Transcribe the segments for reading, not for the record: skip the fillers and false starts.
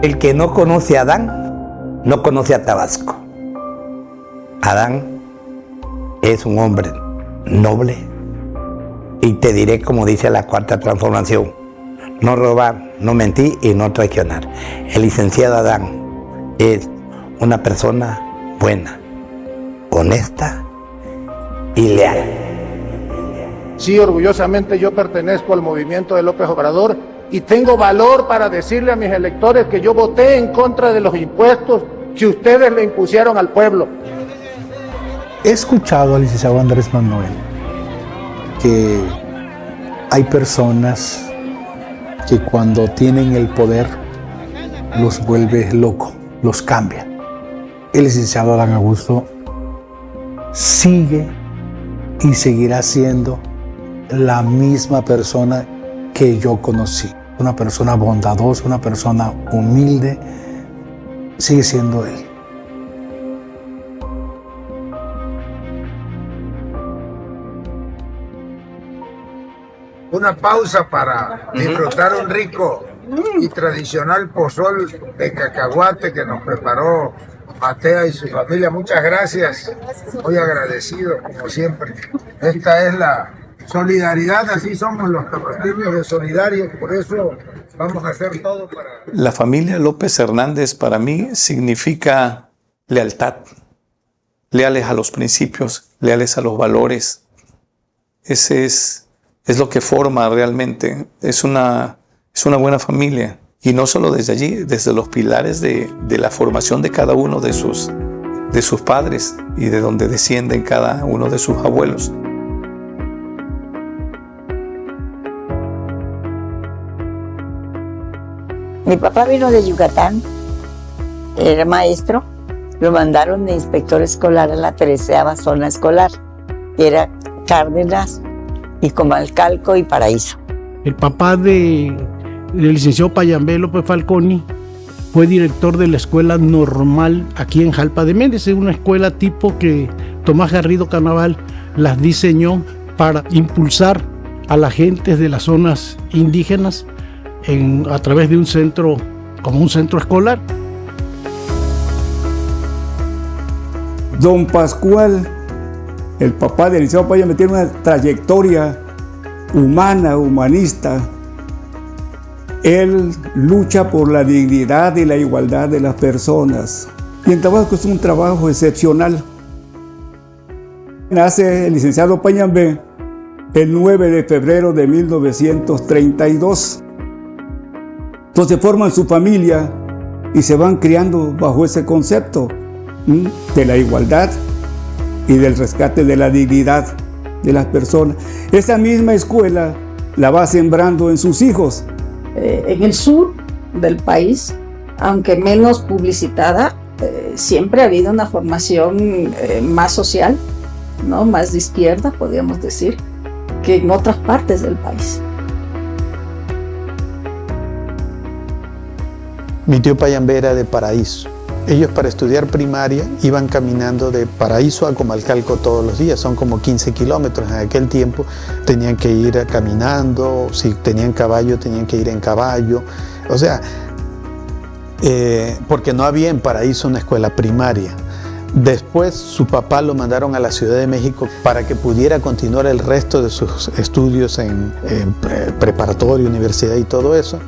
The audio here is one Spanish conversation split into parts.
El que no conoce a Adán, no conoce a Tabasco. Adán es un hombre noble y te diré como dice la cuarta transformación: no robar, no mentir y no traicionar. El licenciado Adán es una persona buena, honesta y leal. Sí, orgullosamente yo pertenezco al movimiento de López Obrador y tengo valor para decirle a mis electores que yo voté en contra de los impuestos que ustedes le impusieron al pueblo. He escuchado al licenciado Andrés Manuel que hay personas que cuando tienen el poder los vuelve locos, los cambia. El licenciado Adán Augusto sigue y seguirá siendo la misma persona que yo conocí. Una persona bondadosa, una persona humilde, sigue siendo él. Una pausa para disfrutar un rico y tradicional pozol de cacahuate que nos preparó Matea y su familia. Muchas gracias, muy agradecido como siempre. Esta es la solidaridad, así somos los tapatíos de solidarios, por eso vamos a hacer todo para... La familia López Hernández para mí significa lealtad, leales a los principios, leales a los valores. Ese es lo que forma realmente, es una buena familia. Y no solo desde allí, desde los pilares de la formación de cada uno de sus padres y de donde descienden cada uno de sus abuelos. Mi papá vino de Yucatán, era maestro, lo mandaron de inspector escolar a la 13ª zona escolar, que era Cárdenas y Comalcalco y Paraíso. El papá del licenciado Payambé López Falconi fue director de la escuela normal aquí en Jalpa de Méndez, es una escuela tipo que Tomás Garrido Canaval las diseñó para impulsar a la gente de las zonas indígenas a través de un centro, como un centro escolar. Don Pascual, el papá del licenciado Payambé, tiene una trayectoria humana, humanista. Él lucha por la dignidad y la igualdad de las personas. Y en Tabasco es un trabajo excepcional. Nace el licenciado Payambé el 9 de febrero de 1932. Entonces forman su familia y se van criando bajo ese concepto de la igualdad y del rescate de la dignidad de las personas. Esa misma escuela la va sembrando en sus hijos. En el sur del país, aunque menos publicitada, siempre ha habido una formación más social, ¿no? Más de izquierda, podríamos decir, que en otras partes del país. Mi tío Payambé era de Paraíso. Ellos para estudiar primaria iban caminando de Paraíso a Comalcalco todos los días, son como 15 kilómetros. En aquel tiempo tenían que ir caminando, si tenían caballo tenían que ir en caballo. O sea, porque no había en Paraíso una escuela primaria. Después su papá lo mandaron a la Ciudad de México para que pudiera continuar el resto de sus estudios en preparatoria, universidad y todo eso.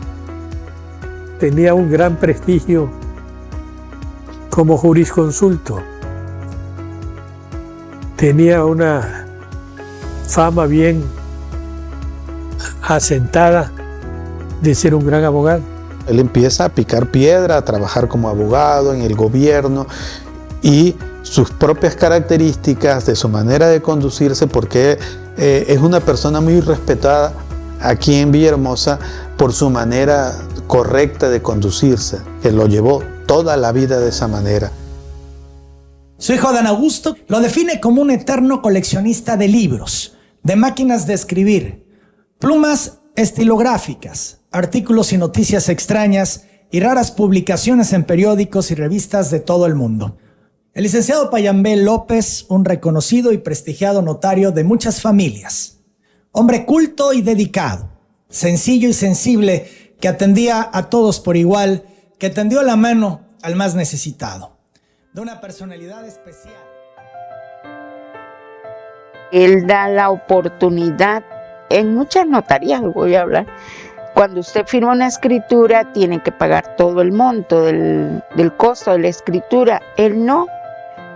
Tenía un gran prestigio como jurisconsulto. Tenía una fama bien asentada de ser un gran abogado. Él empieza a picar piedra, a trabajar como abogado en el gobierno y sus propias características de su manera de conducirse, porque es una persona muy respetada aquí en Villahermosa por su manera correcta de conducirse, que lo llevó toda la vida de esa manera. Su hijo Adán Augusto lo define como un eterno coleccionista de libros, de máquinas de escribir, plumas estilográficas, artículos y noticias extrañas y raras publicaciones en periódicos y revistas de todo el mundo. El licenciado Payambé López, un reconocido y prestigiado notario de muchas familias, hombre culto y dedicado, sencillo y sensible, que atendía a todos por igual, que que tendió la mano al más necesitado. De una personalidad especial. Él da la oportunidad, en muchas notarías voy a hablar, cuando usted firma una escritura tiene que pagar todo el monto del costo de la escritura. Él no,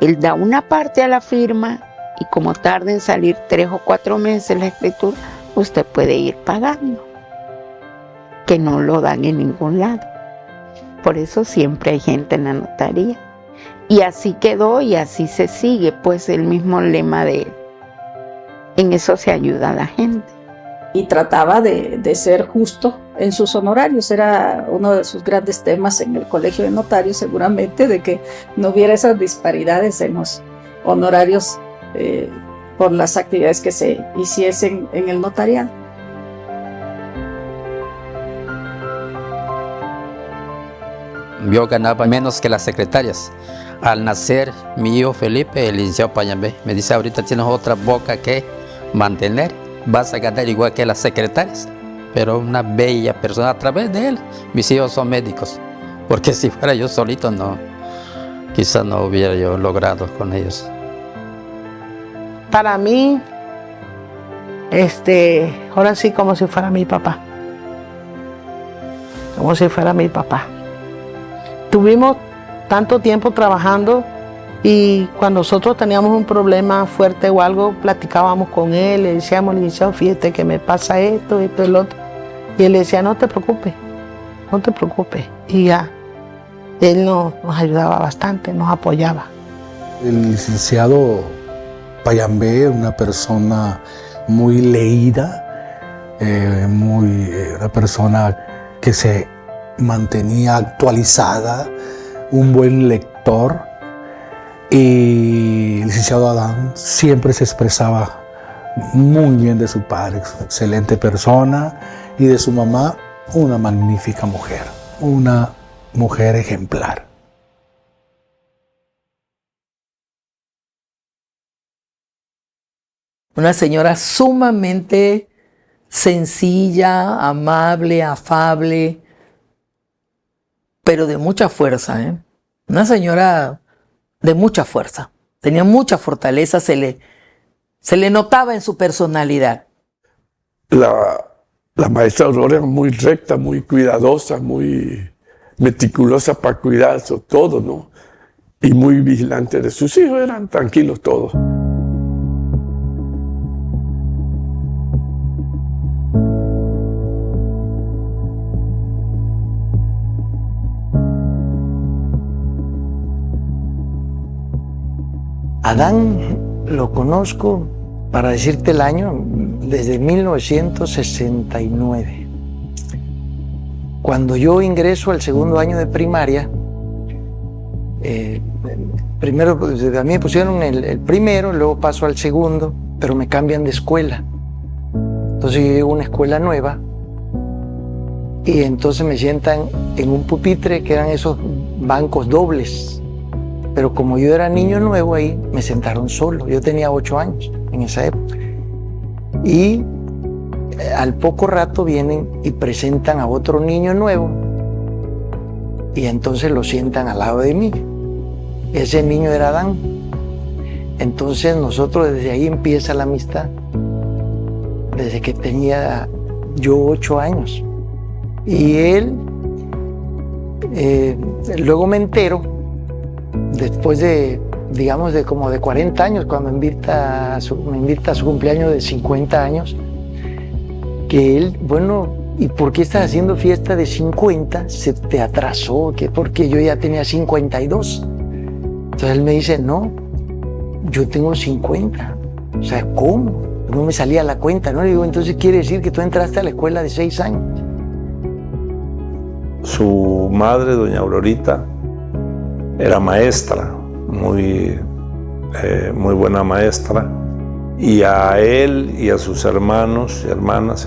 él da una parte a la firma y como tarda en salir 3 o 4 meses la escritura, usted puede ir pagando, que no lo dan en ningún lado. Por eso siempre hay gente en la notaría. Y así quedó y así se sigue, pues el mismo lema de él. En eso se ayuda a la gente. Y trataba de ser justo en sus honorarios. Era uno de sus grandes temas en el Colegio de Notarios, seguramente, de que no hubiera esas disparidades en los honorarios por las actividades que se hiciesen en el notariado. Yo ganaba menos que las secretarias. Al nacer, mi hijo Felipe, el licenciado Payambé, me dice: ahorita tienes otra boca que mantener, vas a ganar igual que las secretarias. Pero una bella persona a través de él. Mis hijos son médicos, porque si fuera yo solito, no, quizás no hubiera yo logrado con ellos. Para mí, ahora sí como si fuera mi papá. Como si fuera mi papá. Tuvimos tanto tiempo trabajando y cuando nosotros teníamos un problema fuerte o algo, platicábamos con él, le decíamos: licenciado, fíjate que me pasa esto, esto, el otro. Y él decía: no te preocupes, no te preocupes. Y ya, él nos ayudaba bastante, nos apoyaba. El licenciado Payambé, una persona muy leída, una persona que se mantenía actualizada, un buen lector, y el licenciado Adán siempre se expresaba muy bien de su padre, excelente persona, y de su mamá, una magnífica mujer, una mujer ejemplar. Una señora sumamente sencilla, amable, afable, pero de mucha fuerza, ¿eh? Una señora de mucha fuerza. Tenía mucha fortaleza, se le notaba en su personalidad. La maestra Aurora era muy recta, muy cuidadosa, muy meticulosa para cuidar todo, ¿no? Y muy vigilante de sus hijos, eran tranquilos todos. Adán lo conozco, para decirte el año, desde 1969. Cuando yo ingreso al segundo año de primaria, primero a mí me pusieron el primero, luego paso al segundo, pero me cambian de escuela. Entonces yo llego a una escuela nueva y entonces me sientan en un pupitre que eran esos bancos dobles. Pero como yo era niño nuevo ahí, me sentaron solo. Yo tenía 8 años en esa época. Y al poco rato vienen y presentan a otro niño nuevo y entonces lo sientan al lado de mí. Ese niño era Adán. Entonces nosotros desde ahí empieza la amistad. Desde que tenía yo 8 años. Y él, luego me entero, después de, digamos, de como de 40 años, cuando me invita a su cumpleaños de 50 años, que él, bueno, ¿y por qué estás haciendo fiesta de 50? ¿Se te atrasó? ¿Qué? Porque yo ya tenía 52. Entonces él me dice: no, yo tengo 50. O sea, ¿cómo? No me salía la cuenta, ¿no? Le digo: entonces quiere decir que tú entraste a la escuela de 6 años. Su madre, doña Aurorita, era maestra, muy buena maestra, y a él y a sus hermanos, hermanos,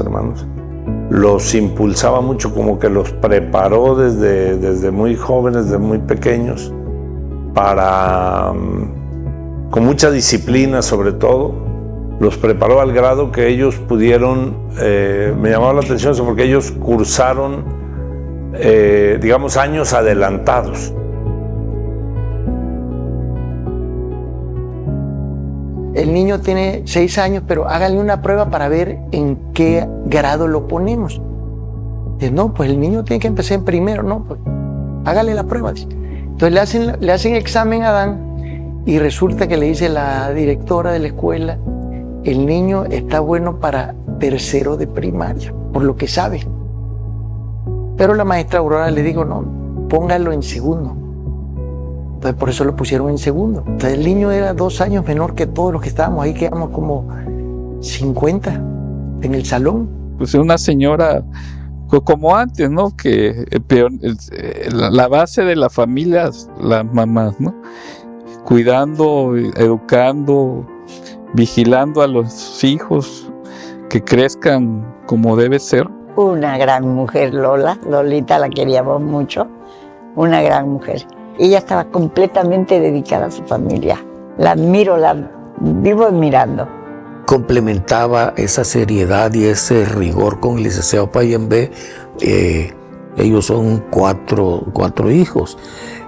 los impulsaba mucho, como que los preparó desde muy jóvenes, desde muy pequeños, con mucha disciplina sobre todo, los preparó al grado que ellos pudieron, me llamaba la atención eso, porque ellos cursaron digamos, años adelantados. El niño tiene 6 años, pero háganle una prueba para ver en qué grado lo ponemos. Dice, no, pues el niño tiene que empezar en primero, no, pues hágale la prueba. Entonces le hacen examen a Adán y resulta que le dice la directora de la escuela, el niño está bueno para tercero de primaria, por lo que sabe. Pero la maestra Aurora le dijo, no, póngalo en segundo. Entonces por eso lo pusieron en segundo. Entonces el niño era 2 años menor que todos los que estábamos ahí, quedamos como 50 en el salón. Pues una señora como antes, ¿no? Que la base de la familia, las mamás, ¿no? Cuidando, educando, vigilando a los hijos que crezcan como debe ser. Una gran mujer, Lolita, la queríamos mucho, una gran mujer. Ella estaba completamente dedicada a su familia. La admiro, la vivo admirando. Complementaba esa seriedad y ese rigor con el licenciado Payambé. Ellos son cuatro hijos: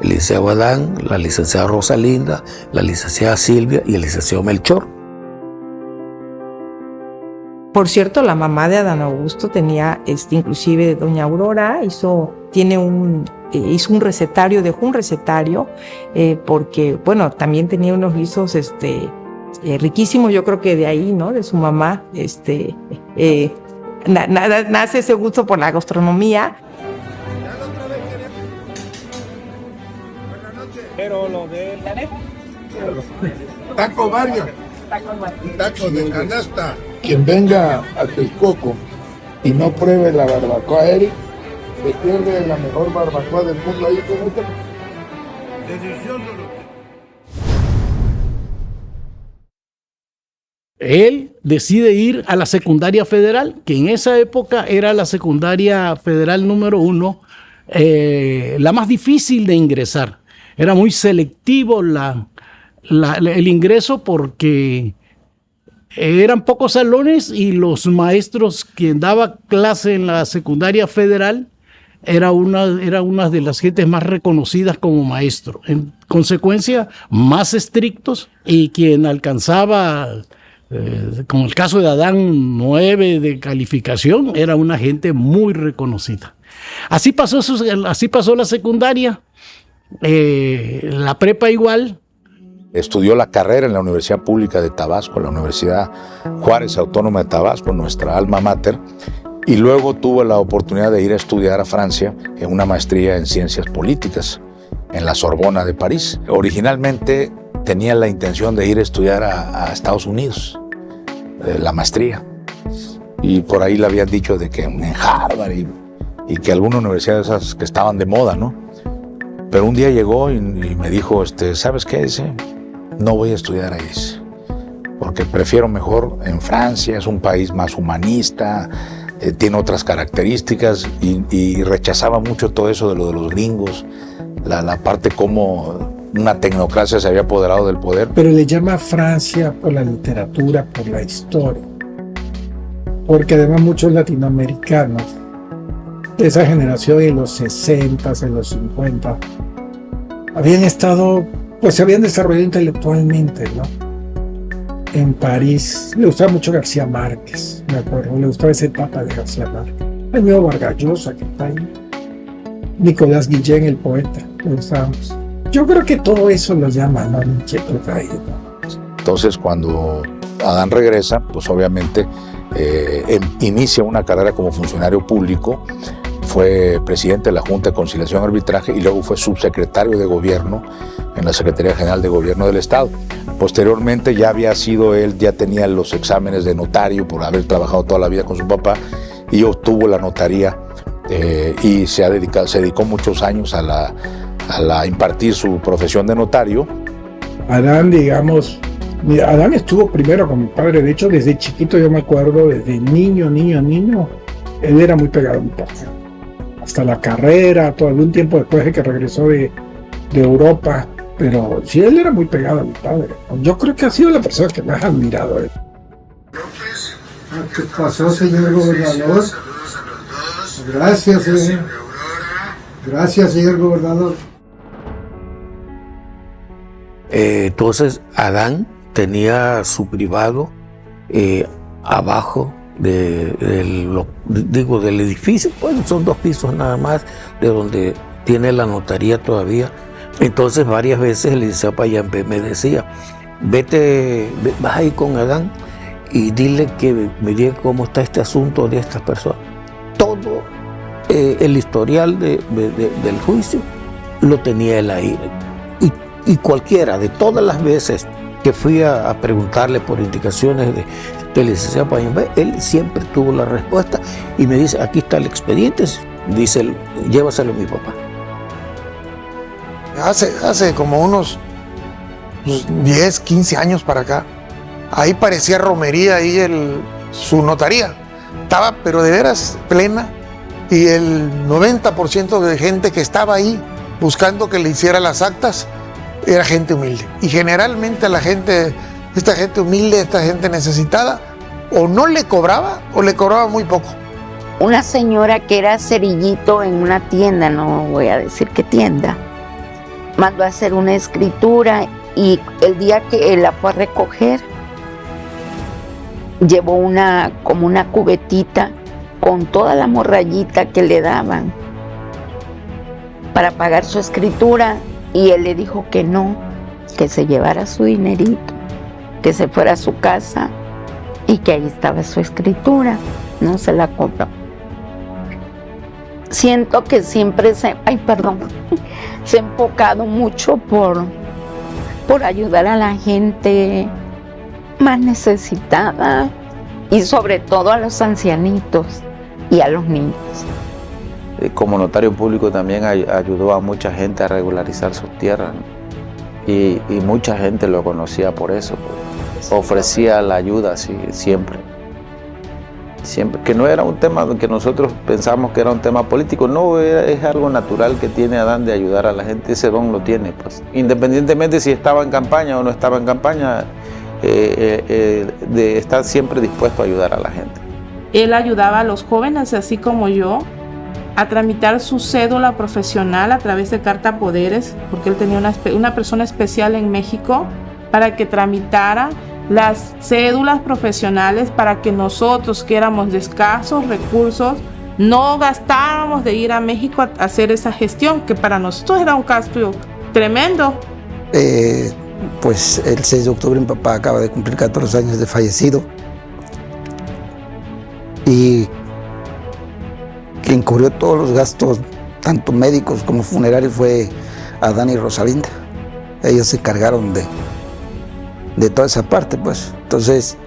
el licenciado Adán, la licenciada Rosalinda, la licenciada Silvia y el licenciado Melchor. Por cierto, la mamá de Adán Augusto tenía, inclusive doña Aurora hizo un recetario, dejó un recetario, porque, bueno, también tenía unos guisos, riquísimos. Yo creo que de ahí, ¿no? De su mamá, nace ese gusto por la gastronomía. Pero lo de Taco Mario. Taco de canasta. Quien venga a Texcoco y no pruebe la barbacoa Eric, se pierde la mejor barbacoa del mundo ahí con este. Delicioso. Él decide ir a la secundaria federal, que en esa época era la secundaria federal número 1, la más difícil de ingresar. Era muy selectivo el ingreso porque eran pocos salones y los maestros quien daba clase en la secundaria federal era una de las gentes más reconocidas como maestro. En consecuencia, más estrictos, y quien alcanzaba, como el caso de Adán, 9 de calificación, era una gente muy reconocida. Así pasó la secundaria, la prepa igual. Estudió la carrera en la Universidad Pública de Tabasco, la Universidad Juárez Autónoma de Tabasco, nuestra alma mater, y luego tuvo la oportunidad de ir a estudiar a Francia en una maestría en Ciencias Políticas en la Sorbona de París. Originalmente tenía la intención de ir a estudiar a Estados Unidos, la maestría, y por ahí le habían dicho de que en Harvard y que algunas universidades esas que estaban de moda, ¿no? Pero un día llegó y me dijo, ¿sabes qué? Dice, no voy a estudiar ahí, porque prefiero mejor en Francia, es un país más humanista, tiene otras características, y rechazaba mucho todo eso de lo de los gringos, la parte como una tecnocracia se había apoderado del poder. Pero le llama Francia por la literatura, por la historia, porque además muchos latinoamericanos de esa generación en los 60, en los 50, habían estado, pues se habían desarrollado intelectualmente, ¿no? En París le gustaba mucho García Márquez, me acuerdo, le gustaba esa etapa de García Márquez. El mismo Vargas Llosa, que está ahí. Nicolás Guillén, el poeta, le gustábamos. Yo creo que todo eso lo llama, ¿no? Inquietud ahí, ¿no? Entonces, cuando Adán regresa, pues obviamente inicia una carrera como funcionario público. Fue presidente de la Junta de Conciliación y Arbitraje y luego fue subsecretario de Gobierno en la Secretaría General de Gobierno del Estado. Posteriormente ya tenía los exámenes de notario por haber trabajado toda la vida con su papá y obtuvo la notaría y se dedicó muchos años a impartir su profesión de notario. Adán, digamos, Adán estuvo primero con mi padre. De hecho, desde chiquito yo me acuerdo, desde niño, él era muy pegado a mi padre. Hasta la carrera, todo algún tiempo después de que regresó de Europa. Pero sí, él era muy pegado a mi padre. Yo creo que ha sido la persona que más ha admirado a él. ¿Qué pasó, señor gobernador? Gracias, señor. Gracias, señor gobernador. Entonces Adán tenía su privado abajo del edificio, pues son 2 pisos nada más, de donde tiene la notaría todavía. Entonces varias veces el licenciado Payambé me decía, vas ahí con Adán y dile que me diga cómo está este asunto de estas personas. Todo el historial del juicio lo tenía él ahí. Y cualquiera de todas las veces que fui a preguntarle por indicaciones del licenciado Payambé, él siempre tuvo la respuesta y me dice, aquí está el expediente, dice, llévaselo a mi papá. Hace como unos 10, 15 años para acá, ahí parecía romería, ahí su notaría. Estaba, pero de veras, plena. Y el 90% de gente que estaba ahí buscando que le hiciera las actas era gente humilde. Y generalmente esta gente humilde, esta gente necesitada, o no le cobraba o le cobraba muy poco. Una señora que era cerillito en una tienda, no voy a decir qué tienda, mandó a hacer una escritura y el día que él la fue a recoger, llevó como una cubetita con toda la morrayita que le daban para pagar su escritura, y él le dijo que no, que se llevara su dinerito, que se fuera a su casa y que ahí estaba su escritura, no se la compró. Siento que siempre se ha enfocado mucho por ayudar a la gente más necesitada y sobre todo a los ancianitos y a los niños. Como notario público también ayudó a mucha gente a regularizar sus tierras, ¿no? Y mucha gente lo conocía por eso, pues. Ofrecía la ayuda siempre, que no era un tema que nosotros pensamos que era un tema político, no, es algo natural que tiene Adán de ayudar a la gente, ese don lo tiene, pues. Independientemente si estaba en campaña o no estaba en campaña, de estar siempre dispuesto a ayudar a la gente. Él ayudaba a los jóvenes, así como yo, a tramitar su cédula profesional a través de Carta Poderes, porque él tenía una persona especial en México para que tramitara las cédulas profesionales para que nosotros, que éramos de escasos recursos, no gastáramos de ir a México a hacer esa gestión, que para nosotros era un gasto tremendo. Pues el 6 de octubre mi papá acaba de cumplir 14 años de fallecido, y quien cubrió todos los gastos, tanto médicos como funerarios, fue Adán y Rosalinda. Ellos se encargaron de toda esa parte, pues. Entonces,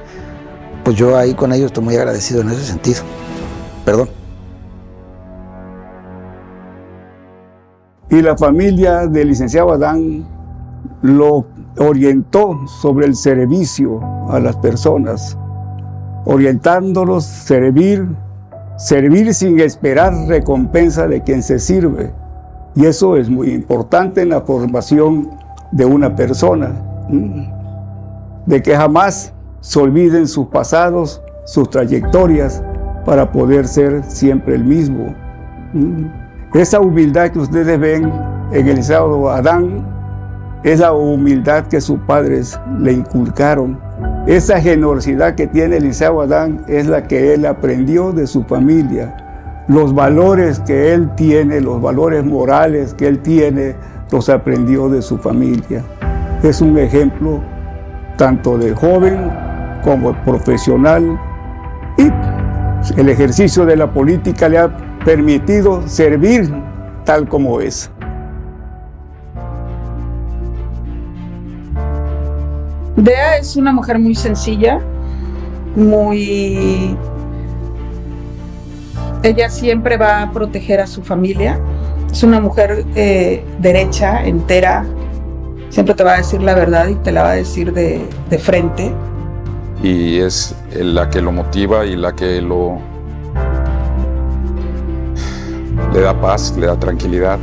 pues yo ahí con ellos estoy muy agradecido en ese sentido. Perdón. Y la familia del licenciado Adán lo orientó sobre el servicio a las personas, orientándolos a servir sin esperar recompensa de quien se sirve. Y eso es muy importante en la formación de una persona, de que jamás se olviden sus pasados, sus trayectorias, para poder ser siempre el mismo. Esa humildad que ustedes ven en el licenciado Adán es la humildad que sus padres le inculcaron. Esa generosidad que tiene el licenciado Adán es la que él aprendió de su familia. Los valores que él tiene, los valores morales que él tiene, los aprendió de su familia. Es un ejemplo tanto de joven como profesional, y el ejercicio de la política le ha permitido servir tal como es. Bea es una mujer muy sencilla, ella siempre va a proteger a su familia. Es una mujer derecha, entera, siempre te va a decir la verdad y te la va a decir de frente. Y es la que lo motiva y la que le da paz, le da tranquilidad.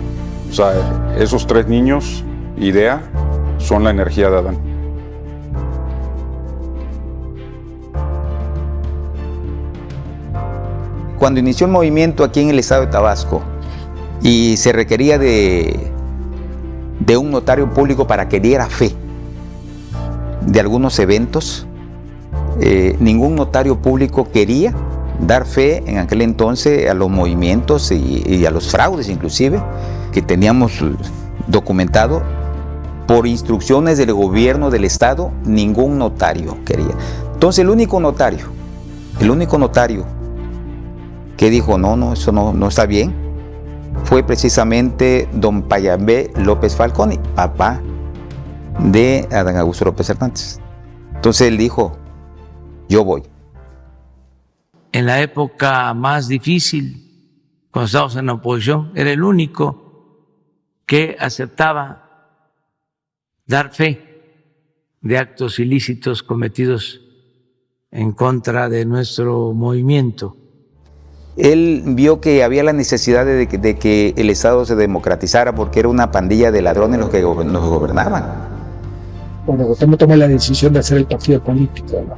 O sea, esos 3 niños, idea, son la energía de Adán. Cuando inició el movimiento aquí en el estado de Tabasco y se requería de un notario público para que diera fe de algunos eventos. Ningún notario público quería dar fe en aquel entonces a los movimientos y a los fraudes inclusive que teníamos documentado. Por instrucciones del gobierno del estado, ningún notario quería. Entonces el único notario que dijo no, eso no está bien, fue precisamente don Payambé López Falconi, papá de Adán Augusto López Hernández. Entonces él dijo, yo voy. En la época más difícil, cuando estábamos en la oposición, era el único que aceptaba dar fe de actos ilícitos cometidos en contra de nuestro movimiento. Él vio que había la necesidad de que el Estado se democratizara porque era una pandilla de ladrones los que nos gobernaban. Bueno, Cuauhtémoc toma la decisión de hacer el partido político, ¿no?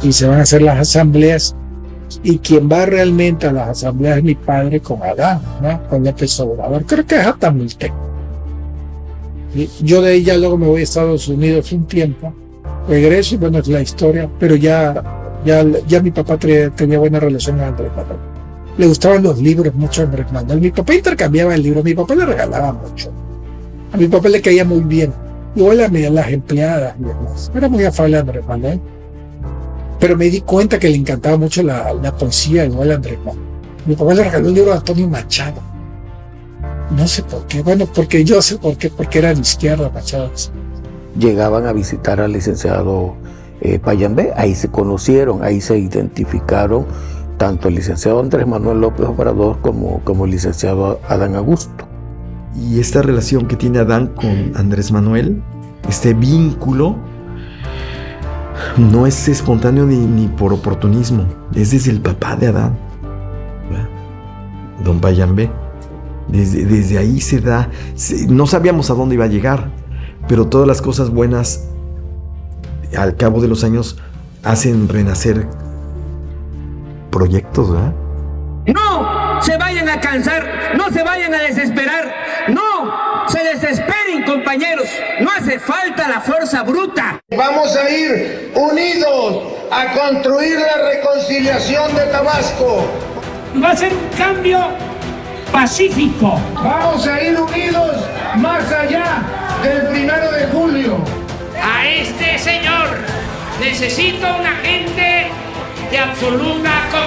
Y se van a hacer las asambleas, y quien va realmente a las asambleas es mi padre con Adán, ¿no? Con López Obrador. Creo que es Atamultec. Yo de ahí ya luego me voy a Estados Unidos un tiempo, regreso y bueno, es la historia, pero ya mi papá tenía buena relación con Andrés Manuel. Le gustaban los libros mucho a Andrés Manuel. Mi papá intercambiaba el libro, mi papá le regalaba mucho. A mi papá le caía muy bien, igual a las empleadas y demás. Era muy afable Andrés Manuel. Pero me di cuenta que le encantaba mucho la poesía, igual a Andrés Manuel. Mi papá le regaló un libro a Antonio Machado. No sé por qué, bueno, porque yo sé por qué, porque era de izquierda, Machado. Llegaban a visitar al licenciado Payambé, ahí se conocieron, ahí se identificaron tanto el licenciado Andrés Manuel López Obrador como el licenciado Adán Augusto. Y esta relación que tiene Adán con Andrés Manuel, este vínculo, no es espontáneo ni por oportunismo, es desde el papá de Adán, ¿verdad? Don Payambé. Desde ahí se da, no sabíamos a dónde iba a llegar, pero todas las cosas buenas al cabo de los años hacen renacer proyectos, ¿verdad? No se vayan a cansar, no se vayan a desesperar, no se desesperen, compañeros, no hace falta la fuerza bruta. Vamos a ir unidos a construir la reconciliación de Tabasco. Va a ser un cambio pacífico. Vamos a ir unidos más allá del 1 de julio. A este señor necesito una gente de absoluta confianza.